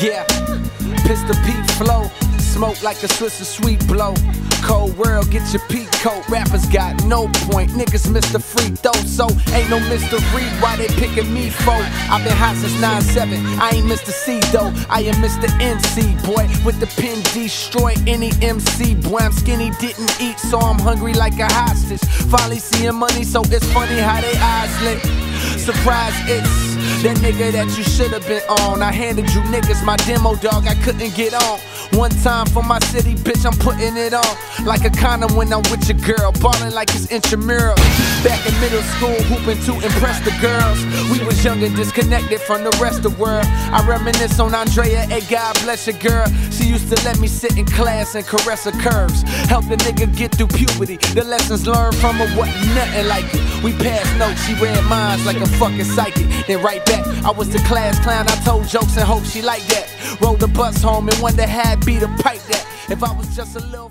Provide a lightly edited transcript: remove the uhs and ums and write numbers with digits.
Yeah, Pistol Pete flow, smoke like a Swiss or sweet blow. Cold world, get your peak coat. Rappers got no point, niggas miss the free throw. So ain't no mystery why they picking me for. I've been hot since 9-7, I ain't Mr. C though. I am Mr. NC, boy, with the pen destroy any MC. Boy, I'm skinny, didn't eat, so I'm hungry like a hostage. Finally seeing money, so it's funny how they eyes lit. Surprise, it's that nigga that you should've been on. I handed you niggas my demo, dog, I couldn't get on. One time for my city, bitch, I'm putting it on. Like a condom when I'm with your girl, ballin' like it's intramural. Back in middle school, hooping to impress the girls. We was young and disconnected from the rest of the world. I reminisce on Andrea, hey, God bless your girl. She used to let me sit in class and caress her curves. Help the nigga get through puberty. The lessons learned from her wasn't nothing like it. We passed notes, she read minds like a fucking psychic. Then right back, I was the class clown, I told jokes and hope she liked that. Rode the bus home and wondered how I'd be to pipe that if I was just a little